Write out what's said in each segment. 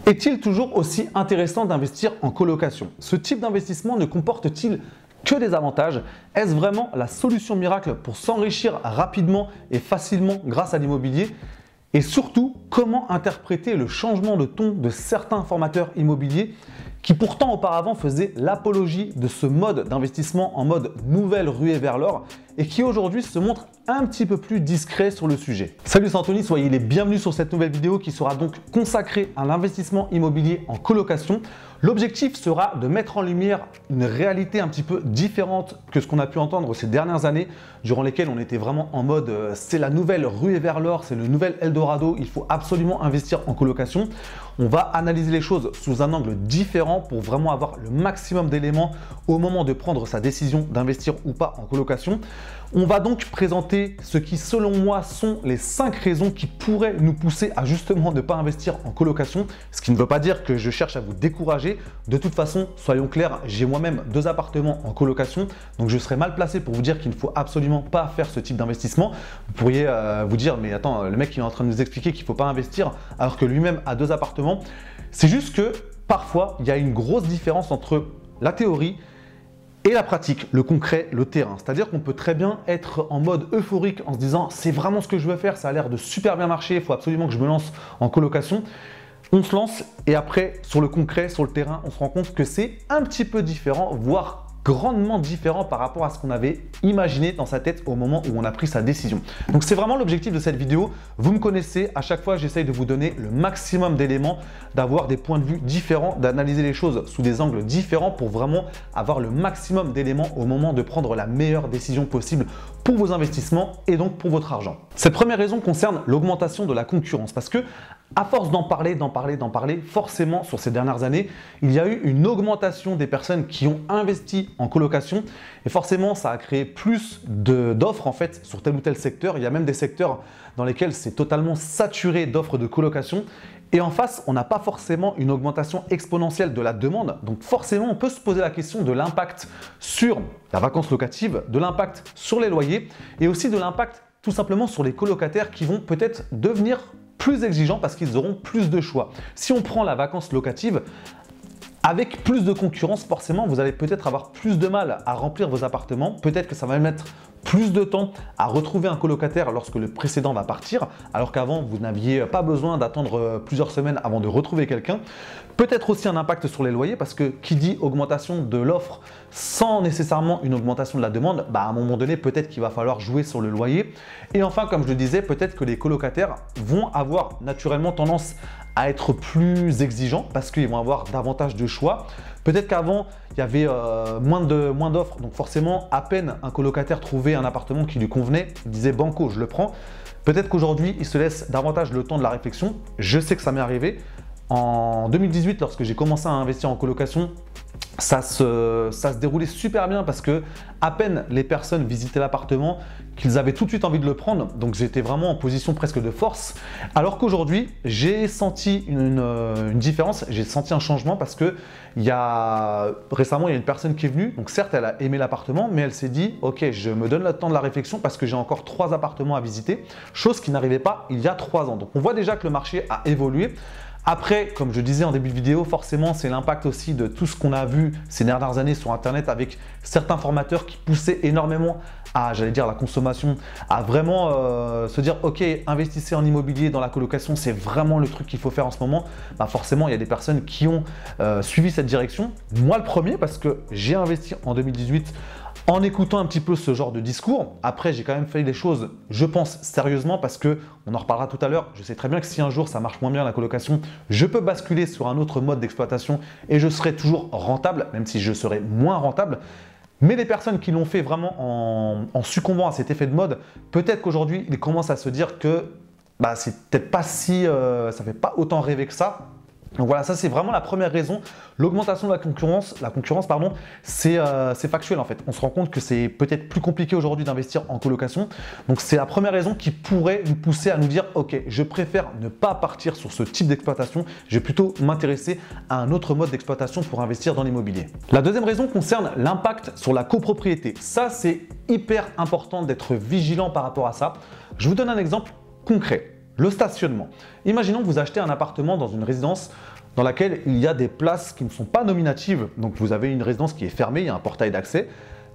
Est-il toujours aussi intéressant d'investir en colocation? Ce type d'investissement ne comporte-t-il que des avantages? Est-ce vraiment la solution miracle pour s'enrichir rapidement et facilement grâce à l'immobilier? Et surtout, comment interpréter le changement de ton de certains formateurs immobiliers qui pourtant auparavant faisaient l'apologie de ce mode d'investissement en mode nouvelle ruée vers l'or et qui aujourd'hui se montrent un petit peu plus discrets sur le sujet. Salut, c'est Anthony, soyez les bienvenus sur cette nouvelle vidéo qui sera donc consacrée à l'investissement immobilier en colocation. L'objectif sera de mettre en lumière une réalité un petit peu différente que ce qu'on a pu entendre ces dernières années, durant lesquelles on était vraiment en mode c'est la nouvelle ruée vers l'or, c'est le nouvel Eldorado, il faut absolument investir en colocation. On va analyser les choses sous un angle différent pour vraiment avoir le maximum d'éléments au moment de prendre sa décision d'investir ou pas en colocation. On va donc présenter ce qui, selon moi, sont les 5 raisons qui pourraient nous pousser à justement ne pas investir en colocation. Ce qui ne veut pas dire que je cherche à vous décourager. De toute façon, soyons clairs, j'ai moi-même 2 appartements en colocation, donc je serais mal placé pour vous dire qu'il ne faut absolument pas faire ce type d'investissement. Vous pourriez vous dire, mais attends, le mec il est en train de nous expliquer qu'il ne faut pas investir alors que lui-même a 2 appartements. C'est juste que parfois, il y a une grosse différence entre la théorie et la pratique, le concret, le terrain. C'est-à-dire qu'on peut très bien être en mode euphorique en se disant c'est vraiment ce que je veux faire, ça a l'air de super bien marcher, il faut absolument que je me lance en colocation. On se lance et après, sur le concret, sur le terrain, on se rend compte que c'est un petit peu différent, voire grandement différent par rapport à ce qu'on avait imaginé dans sa tête au moment où on a pris sa décision. Donc c'est vraiment l'objectif de cette vidéo. Vous me connaissez, à chaque fois j'essaye de vous donner le maximum d'éléments, d'avoir des points de vue différents, d'analyser les choses sous des angles différents pour vraiment avoir le maximum d'éléments au moment de prendre la meilleure décision possible pour vos investissements et donc pour votre argent. Cette première raison concerne l'augmentation de la concurrence parce que à force d'en parler, forcément sur ces dernières années, il y a eu une augmentation des personnes qui ont investi en colocation et forcément ça a créé plus d'offres en fait sur tel ou tel secteur. Il y a même des secteurs dans lesquels c'est totalement saturé d'offres de colocation et en face on n'a pas forcément une augmentation exponentielle de la demande. Donc forcément on peut se poser la question de l'impact sur la vacance locative, de l'impact sur les loyers et aussi de l'impact tout simplement sur les colocataires qui vont peut-être devenir plus exigeants parce qu'ils auront plus de choix. Si on prend la vacance locative, avec plus de concurrence, forcément, vous allez peut-être avoir plus de mal à remplir vos appartements. Peut-être que ça va mettre plus de temps à retrouver un colocataire lorsque le précédent va partir, alors qu'avant, vous n'aviez pas besoin d'attendre plusieurs semaines avant de retrouver quelqu'un. Peut-être aussi un impact sur les loyers parce que qui dit augmentation de l'offre sans nécessairement une augmentation de la demande, à un moment donné, peut-être qu'il va falloir jouer sur le loyer. Et enfin, comme je le disais, peut-être que les colocataires vont avoir naturellement tendance à être plus exigeants parce qu'ils vont avoir davantage de choix. Peut-être qu'avant, il y avait moins d'offres, donc forcément, à peine un colocataire trouvait un appartement qui lui convenait, il disait banco, je le prends. Peut-être qu'aujourd'hui, il se laisse davantage le temps de la réflexion. Je sais que ça m'est arrivé. En 2018, lorsque j'ai commencé à investir en colocation, ça se déroulait super bien parce que à peine les personnes visitaient l'appartement qu'ils avaient tout de suite envie de le prendre. Donc j'étais vraiment en position presque de force. Alors qu'aujourd'hui, j'ai senti une différence, j'ai senti un changement parce que récemment, il y a une personne qui est venue. Donc certes, elle a aimé l'appartement, mais elle s'est dit « Ok, je me donne le temps de la réflexion parce que j'ai encore 3 appartements à visiter », chose qui n'arrivait pas il y a 3 ans. Donc on voit déjà que le marché a évolué. Après, comme je disais en début de vidéo, forcément, c'est l'impact aussi de tout ce qu'on a vu ces dernières années sur Internet avec certains formateurs qui poussaient énormément à, j'allais dire, la consommation, à vraiment se dire « Ok, investissez en immobilier dans la colocation, c'est vraiment le truc qu'il faut faire en ce moment ». Forcément, il y a des personnes qui ont suivi cette direction. Moi, le premier, parce que j'ai investi en 2018 en écoutant un petit peu ce genre de discours. Après, j'ai quand même fait les choses, je pense, sérieusement parce que, on en reparlera tout à l'heure, je sais très bien que si un jour ça marche moins bien la colocation, je peux basculer sur un autre mode d'exploitation et je serai toujours rentable, même si je serai moins rentable. Mais les personnes qui l'ont fait vraiment en succombant à cet effet de mode, peut-être qu'aujourd'hui, ils commencent à se dire que c'est peut-être pas si, ça fait pas autant rêver que ça. Donc voilà, ça c'est vraiment la première raison. L'augmentation de la concurrence, c'est factuel en fait. On se rend compte que c'est peut-être plus compliqué aujourd'hui d'investir en colocation. Donc c'est la première raison qui pourrait nous pousser à nous dire « Ok, je préfère ne pas partir sur ce type d'exploitation, je vais plutôt m'intéresser à un autre mode d'exploitation pour investir dans l'immobilier ». La deuxième raison concerne l'impact sur la copropriété. Ça c'est hyper important d'être vigilant par rapport à ça. Je vous donne un exemple concret. Le stationnement. Imaginons que vous achetez un appartement dans une résidence dans laquelle il y a des places qui ne sont pas nominatives. Donc vous avez une résidence qui est fermée, il y a un portail d'accès.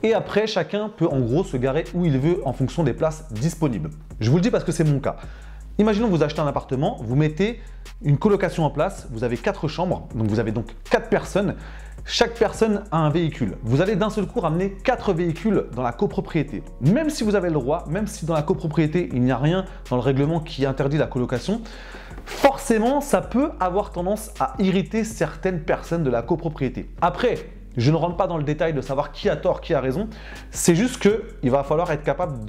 Et après, chacun peut en gros se garer où il veut en fonction des places disponibles. Je vous le dis parce que c'est mon cas. Imaginons que vous achetez un appartement, vous mettez une colocation en place, vous avez 4 chambres, donc vous avez donc 4 personnes. Chaque personne a un véhicule. Vous allez d'un seul coup ramener 4 véhicules dans la copropriété. Même si vous avez le droit, même si dans la copropriété, il n'y a rien dans le règlement qui interdit la colocation, forcément, ça peut avoir tendance à irriter certaines personnes de la copropriété. Après, je ne rentre pas dans le détail de savoir qui a tort, qui a raison. C'est juste qu'il va falloir être capable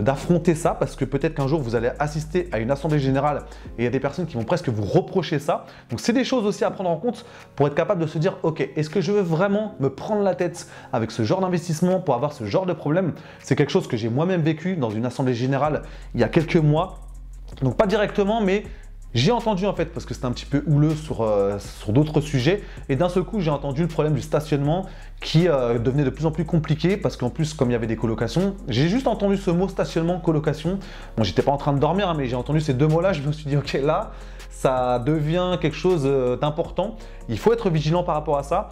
d'affronter ça parce que peut-être qu'un jour, vous allez assister à une assemblée générale et il y a des personnes qui vont presque vous reprocher ça. Donc, c'est des choses aussi à prendre en compte pour être capable de se dire « Ok, est-ce que je veux vraiment me prendre la tête avec ce genre d'investissement pour avoir ce genre de problème ?» C'est quelque chose que j'ai moi-même vécu dans une assemblée générale il y a quelques mois. Donc, pas directement, mais j'ai entendu en fait, parce que c'était un petit peu houleux sur d'autres sujets, et d'un seul coup j'ai entendu le problème du stationnement qui devenait de plus en plus compliqué parce qu'en plus comme il y avait des colocations, j'ai juste entendu ce mot stationnement, colocation. Bon, j'étais pas en train de dormir, hein, mais j'ai entendu ces deux mots-là, je me suis dit ok là, ça devient quelque chose d'important. Il faut être vigilant par rapport à ça.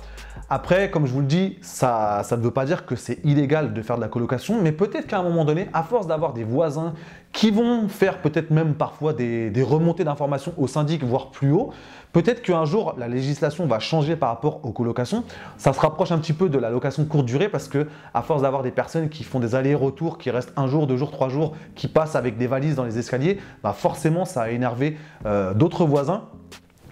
Après, comme je vous le dis, ça ne veut pas dire que c'est illégal de faire de la colocation, mais peut-être qu'à un moment donné, à force d'avoir des voisins qui vont faire peut-être même parfois des remontées d'informations au syndic, voire plus haut, peut-être qu'un jour, la législation va changer par rapport aux colocations. Ça se rapproche un petit peu de la location courte durée parce que à force d'avoir des personnes qui font des allers-retours, qui restent 1 jour, 2 jours, 3 jours, qui passent avec des valises dans les escaliers, bah forcément, ça a énervé d'autres voisins.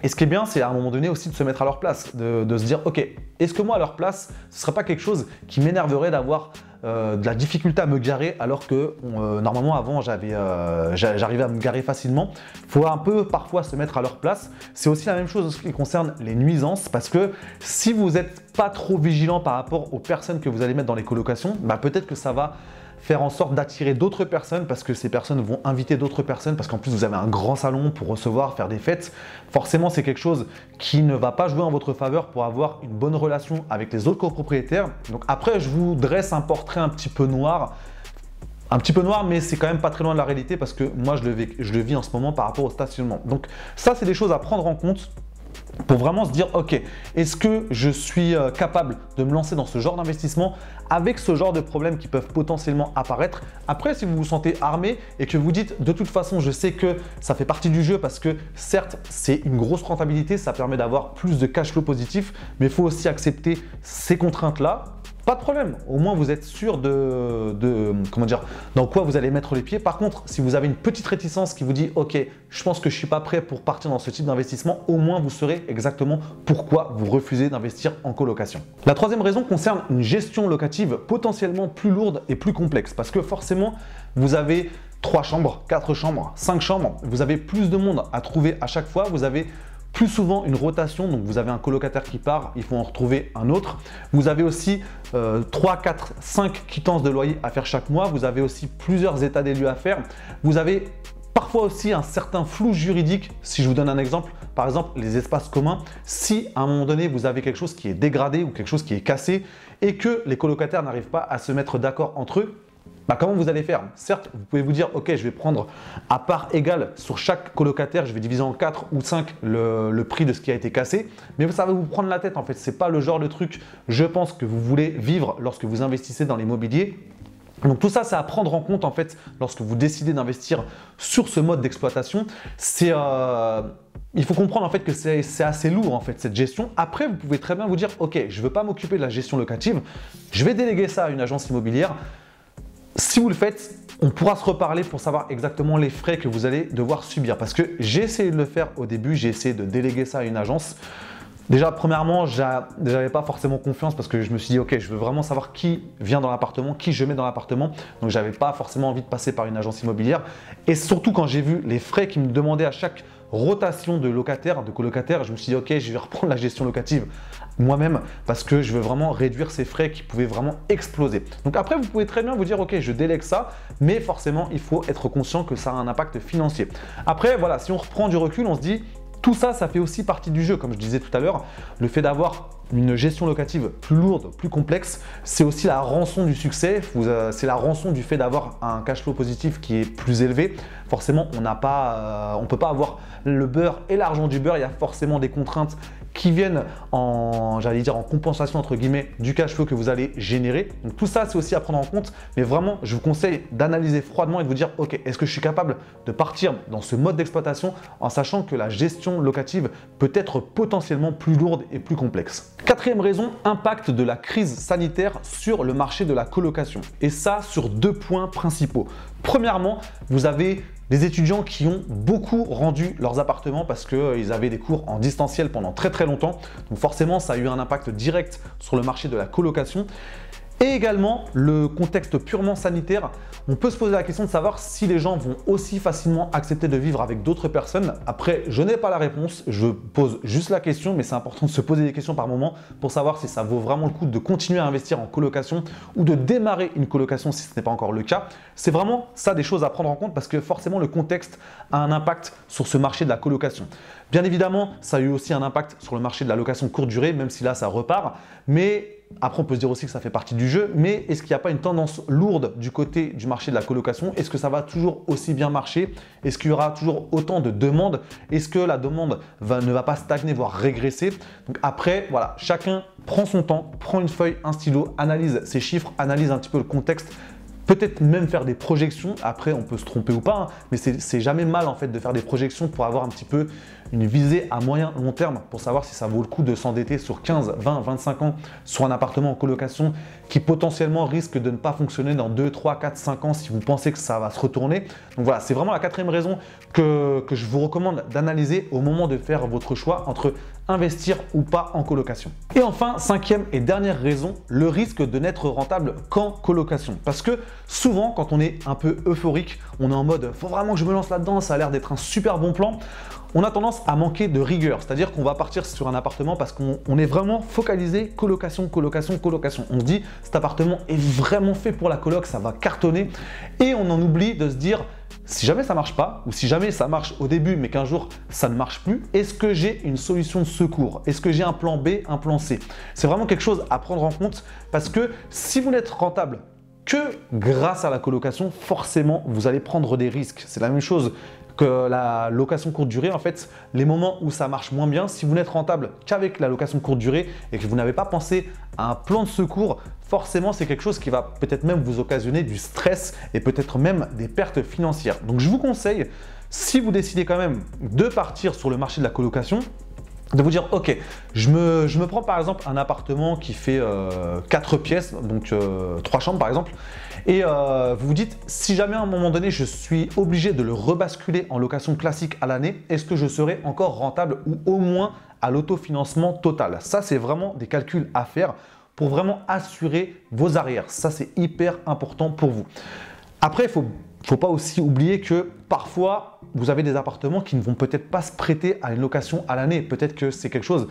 Et ce qui est bien, c'est à un moment donné aussi de se mettre à leur place, de se dire, ok, est-ce que moi à leur place, ce ne serait pas quelque chose qui m'énerverait d'avoir de la difficulté à me garer alors que normalement avant j'arrivais à me garer facilement. Il faut un peu parfois se mettre à leur place. C'est aussi la même chose en ce qui concerne les nuisances parce que si vous n'êtes pas trop vigilant par rapport aux personnes que vous allez mettre dans les colocations, bah peut-être que ça va faire en sorte d'attirer d'autres personnes parce que ces personnes vont inviter d'autres personnes parce qu'en plus vous avez un grand salon pour recevoir, faire des fêtes. Forcément, c'est quelque chose qui ne va pas jouer en votre faveur pour avoir une bonne relation avec les autres copropriétaires. Donc après, je vous dresse un portrait un petit peu noir. Un petit peu noir, mais c'est quand même pas très loin de la réalité parce que moi, je le vis en ce moment par rapport au stationnement. Donc ça, c'est des choses à prendre en compte pour vraiment se dire, ok, est-ce que je suis capable de me lancer dans ce genre d'investissement avec ce genre de problèmes qui peuvent potentiellement apparaître. Après, si vous vous sentez armé et que vous dites, de toute façon, je sais que ça fait partie du jeu parce que certes, c'est une grosse rentabilité, ça permet d'avoir plus de cash flow positif, mais il faut aussi accepter ces contraintes-là. Pas de problème, au moins vous êtes sûr comment dire, dans quoi vous allez mettre les pieds. Par contre, si vous avez une petite réticence qui vous dit « Ok, je pense que je ne suis pas prêt pour partir dans ce type d'investissement », au moins vous saurez exactement pourquoi vous refusez d'investir en colocation. La troisième raison concerne une gestion locative potentiellement plus lourde et plus complexe parce que forcément, vous avez 3 chambres, 4 chambres, 5 chambres, vous avez plus de monde à trouver à chaque fois, vous avez plus souvent une rotation, donc vous avez un colocataire qui part, il faut en retrouver un autre. Vous avez aussi 3, 4, 5 quittances de loyer à faire chaque mois. Vous avez aussi plusieurs états des lieux à faire. Vous avez parfois aussi un certain flou juridique. Si je vous donne un exemple, par exemple les espaces communs, si à un moment donné vous avez quelque chose qui est dégradé ou quelque chose qui est cassé et que les colocataires n'arrivent pas à se mettre d'accord entre eux, bah, comment vous allez faire? Certes, vous pouvez vous dire, ok, je vais prendre à part égale sur chaque colocataire, je vais diviser en 4 ou 5 le prix de ce qui a été cassé, mais ça va vous prendre la tête en fait. Ce n'est pas le genre de truc, je pense, que vous voulez vivre lorsque vous investissez dans l'immobilier. Donc tout ça, c'est à prendre en compte en fait lorsque vous décidez d'investir sur ce mode d'exploitation. Il faut comprendre en fait que c'est assez lourd en fait cette gestion. Après, vous pouvez très bien vous dire, ok, je ne veux pas m'occuper de la gestion locative, je vais déléguer ça à une agence immobilière. Si vous le faites, on pourra se reparler pour savoir exactement les frais que vous allez devoir subir. Parce que j'ai essayé de le faire au début, j'ai essayé de déléguer ça à une agence. Déjà, premièrement, je n'avais pas forcément confiance parce que je me suis dit, ok, je veux vraiment savoir qui vient dans l'appartement, qui je mets dans l'appartement. Donc, je n'avais pas forcément envie de passer par une agence immobilière. Et surtout, quand j'ai vu les frais qu'ils me demandaient à chaque rotation de locataire, de colocataire, je me suis dit, ok, je vais reprendre la gestion locative moi-même parce que je veux vraiment réduire ces frais qui pouvaient vraiment exploser. Donc après, vous pouvez très bien vous dire, ok, je délègue ça, mais forcément, il faut être conscient que ça a un impact financier. Après, voilà, si on reprend du recul, on se dit, tout ça, ça fait aussi partie du jeu. Comme je disais tout à l'heure, le fait d'avoir une gestion locative plus lourde, plus complexe, c'est aussi la rançon du succès, c'est la rançon du fait d'avoir un cash flow positif qui est plus élevé. Forcément, on ne peut pas avoir le beurre et l'argent du beurre, il y a forcément des contraintes qui viennent en compensation entre guillemets du cash flow que vous allez générer. Donc tout ça, c'est aussi à prendre en compte, mais vraiment, je vous conseille d'analyser froidement et de vous dire, ok, est-ce que je suis capable de partir dans ce mode d'exploitation en sachant que la gestion locative peut être potentiellement plus lourde et plus complexe. Quatrième raison, impact de la crise sanitaire sur le marché de la colocation. Et ça, sur 2 points principaux. Premièrement, vous avez des étudiants qui ont beaucoup rendu leurs appartements parce qu'ils avaient des cours en distanciel pendant très longtemps. Donc forcément, ça a eu un impact direct sur le marché de la colocation. Et également, le contexte purement sanitaire, on peut se poser la question de savoir si les gens vont aussi facilement accepter de vivre avec d'autres personnes. Après, je n'ai pas la réponse, je pose juste la question, mais c'est important de se poser des questions par moment pour savoir si ça vaut vraiment le coup de continuer à investir en colocation ou de démarrer une colocation si ce n'est pas encore le cas. C'est vraiment ça des choses à prendre en compte parce que forcément, le contexte a un impact sur ce marché de la colocation. Bien évidemment, ça a eu aussi un impact sur le marché de la location courte durée, même si là, ça repart. Mais après, on peut se dire aussi que ça fait partie du jeu, mais est-ce qu'il n'y a pas une tendance lourde du côté du marché de la colocation? Est-ce que ça va toujours aussi bien marcher? Est-ce qu'il y aura toujours autant de demandes? Est-ce que la demande ne va pas stagner, voire régresser? Donc après, voilà, chacun prend son temps, prend une feuille, un stylo, analyse ses chiffres, analyse un petit peu le contexte. Peut-être même faire des projections, après on peut se tromper ou pas, hein, mais c'est jamais mal en fait de faire des projections pour avoir un petit peu une visée à moyen long terme pour savoir si ça vaut le coup de s'endetter sur 15, 20, 25 ans sur un appartement en colocation qui potentiellement risque de ne pas fonctionner dans 2, 3, 4, 5 ans si vous pensez que ça va se retourner. Donc voilà, c'est vraiment la 4e raison que je vous recommande d'analyser au moment de faire votre choix entre investir ou pas en colocation. Et enfin, 5e et dernière raison, le risque de n'être rentable qu'en colocation. Parce que souvent, quand on est un peu euphorique, on est en mode « faut vraiment que je me lance là-dedans, ça a l'air d'être un super bon plan », on a tendance à manquer de rigueur. C'est-à-dire qu'on va partir sur un appartement parce qu'on est vraiment focalisé colocation, colocation, colocation. On se dit « cet appartement est vraiment fait pour la coloc, ça va cartonner » et on en oublie de se dire si jamais ça ne marche pas ou si jamais ça marche au début mais qu'un jour ça ne marche plus, est-ce que j'ai une solution de secours? Est-ce que j'ai un plan B, un plan C? C'est vraiment quelque chose à prendre en compte parce que si vous n'êtes rentable que grâce à la colocation, forcément vous allez prendre des risques. C'est la même chose que la location courte durée. En fait, les moments où ça marche moins bien, si vous n'êtes rentable qu'avec la location courte durée et que vous n'avez pas pensé à un plan de secours, forcément, c'est quelque chose qui va peut-être même vous occasionner du stress et peut-être même des pertes financières. Donc, je vous conseille, si vous décidez quand même de partir sur le marché de la colocation, de vous dire, ok, je me prends par exemple un appartement qui fait 4 pièces, donc 3 chambres par exemple, et vous vous dites, si jamais à un moment donné, je suis obligé de le rebasculer en location classique à l'année, est-ce que je serai encore rentable ou au moins à l'autofinancement total? Ça, c'est vraiment des calculs à faire pour vraiment assurer vos arrières. Ça, c'est hyper important pour vous. Après, il faut pas aussi oublier que parfois, vous avez des appartements qui ne vont peut-être pas se prêter à une location à l'année. Peut-être que c'est quelque chose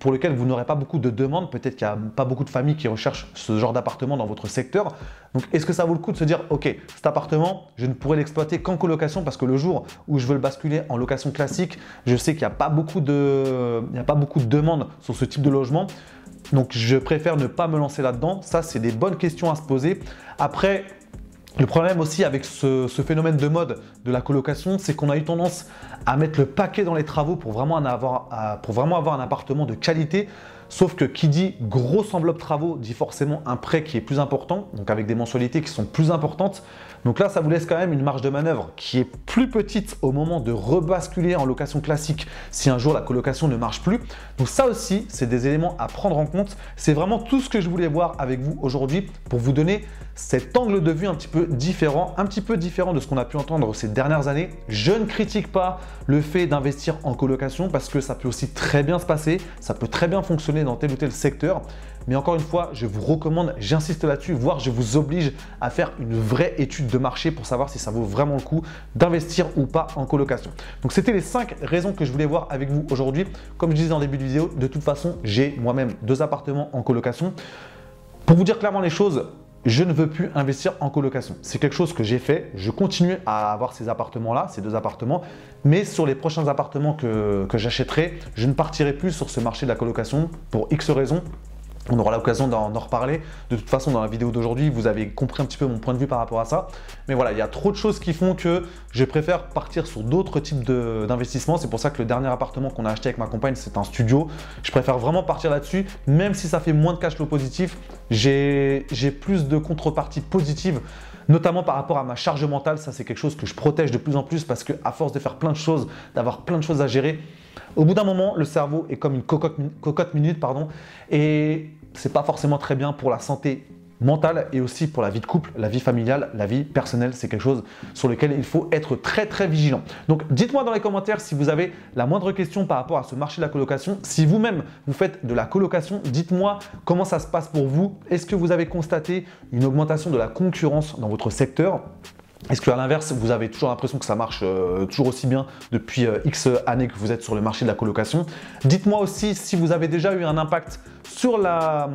pour lequel vous n'aurez pas beaucoup de demandes. Peut-être qu'il n'y a pas beaucoup de familles qui recherchent ce genre d'appartement dans votre secteur. Donc, est-ce que ça vaut le coup de se dire, ok, cet appartement, je ne pourrai l'exploiter qu'en colocation parce que le jour où je veux le basculer en location classique, je sais qu'il n'y a pas beaucoup de demandes sur ce type de logement. Donc, je préfère ne pas me lancer là-dedans. Ça, c'est des bonnes questions à se poser. Après, le problème aussi avec ce phénomène de mode de la colocation, c'est qu'on a eu tendance à mettre le paquet dans les travaux pour vraiment avoir un appartement de qualité. Sauf que qui dit grosse enveloppe travaux dit forcément un prêt qui est plus important, donc avec des mensualités qui sont plus importantes. Donc là, ça vous laisse quand même une marge de manœuvre qui est plus petite au moment de rebasculer en location classique si un jour la colocation ne marche plus. Donc ça aussi, c'est des éléments à prendre en compte. C'est vraiment tout ce que je voulais voir avec vous aujourd'hui pour vous donner cet angle de vue un petit peu différent de ce qu'on a pu entendre ces dernières années. Je ne critique pas le fait d'investir en colocation parce que ça peut aussi très bien se passer, ça peut très bien fonctionner dans tel ou tel secteur. Mais encore une fois, je vous recommande, j'insiste là-dessus, voire je vous oblige à faire une vraie étude de marché pour savoir si ça vaut vraiment le coup d'investir ou pas en colocation. Donc, c'était les 5 raisons que je voulais voir avec vous aujourd'hui. Comme je disais en début de vidéo, de toute façon, j'ai moi-même 2 appartements en colocation. Pour vous dire clairement les choses, je ne veux plus investir en colocation. C'est quelque chose que j'ai fait. Je continue à avoir ces appartements-là, ces 2 appartements. Mais sur les prochains appartements que j'achèterai, je ne partirai plus sur ce marché de la colocation pour X raisons. On aura l'occasion d'en reparler. De toute façon, dans la vidéo d'aujourd'hui, vous avez compris un petit peu mon point de vue par rapport à ça. Mais voilà, il y a trop de choses qui font que je préfère partir sur d'autres types d'investissements. C'est pour ça que le dernier appartement qu'on a acheté avec ma compagne, c'est un studio. Je préfère vraiment partir là-dessus, même si ça fait moins de cash flow positif. J'ai plus de contreparties positives, notamment par rapport à ma charge mentale. Ça, c'est quelque chose que je protège de plus en plus parce qu'à force de faire plein de choses, d'avoir plein de choses à gérer, au bout d'un moment, le cerveau est comme une cocotte minute, et c'est pas forcément très bien pour la santé mentale et aussi pour la vie de couple, la vie familiale, la vie personnelle. C'est quelque chose sur lequel il faut être très très vigilant. Donc dites-moi dans les commentaires si vous avez la moindre question par rapport à ce marché de la colocation. Si vous-même vous faites de la colocation, dites-moi comment ça se passe pour vous. Est-ce que vous avez constaté une augmentation de la concurrence dans votre secteur ? Est-ce qu'à l'inverse, vous avez toujours l'impression que ça marche toujours aussi bien depuis X années que vous êtes sur le marché de la colocation? Dites-moi aussi si vous avez déjà eu un impact sur la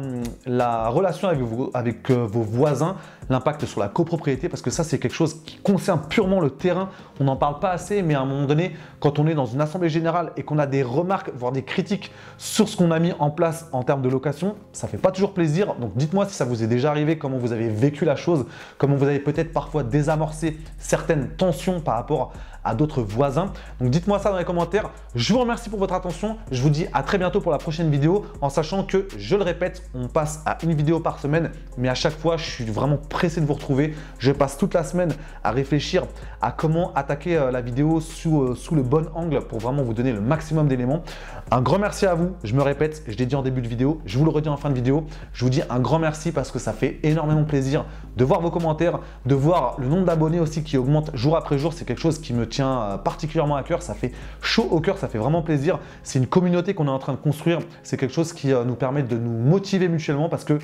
relation avec vos voisins, l'impact sur la copropriété, parce que ça, c'est quelque chose qui concerne purement le terrain. On n'en parle pas assez, mais à un moment donné, quand on est dans une assemblée générale et qu'on a des remarques, voire des critiques sur ce qu'on a mis en place en termes de location, ça ne fait pas toujours plaisir. Donc dites-moi si ça vous est déjà arrivé, comment vous avez vécu la chose, comment vous avez peut-être parfois désamorcé certaines tensions par rapport à d'autres voisins. Donc dites-moi ça dans les commentaires. Je vous remercie pour votre attention. Je vous dis à très bientôt pour la prochaine vidéo, en sachant que, je le répète, on passe à une vidéo par semaine, mais à chaque fois, je suis vraiment pressé de vous retrouver. Je passe toute la semaine à réfléchir à comment attaquer la vidéo sous le bon angle pour vraiment vous donner le maximum d'éléments. Un grand merci à vous. Je me répète, je l'ai dit en début de vidéo, je vous le redis en fin de vidéo. Je vous dis un grand merci parce que ça fait énormément plaisir de voir vos commentaires, de voir le nombre d'abonnés aussi qui augmente jour après jour. C'est quelque chose qui me tient particulièrement à cœur. Ça fait chaud au cœur, ça fait vraiment plaisir. C'est une communauté qu'on est en train de construire. C'est quelque chose qui nous permet de nous motiver mutuellement parce que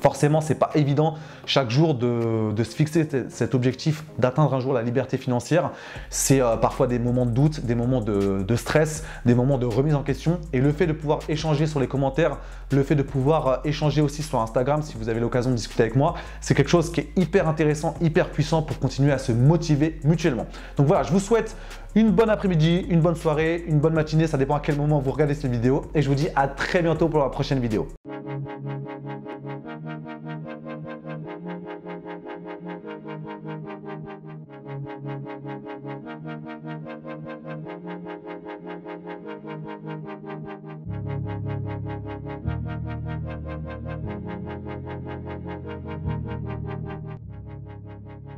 forcément, ce n'est pas évident chaque jour de se fixer cet objectif d'atteindre un jour la liberté financière. C'est parfois des moments de doute, des moments de stress, des moments de remise en question. Et le fait de pouvoir échanger sur les commentaires, le fait de pouvoir échanger aussi sur Instagram, si vous avez l'occasion de discuter avec moi, c'est quelque chose qui est hyper intéressant, hyper puissant pour continuer à se motiver mutuellement. Donc voilà, je vous souhaite une bonne après-midi, une bonne soirée, une bonne matinée. Ça dépend à quel moment vous regardez cette vidéo. Et je vous dis à très bientôt pour la prochaine vidéo.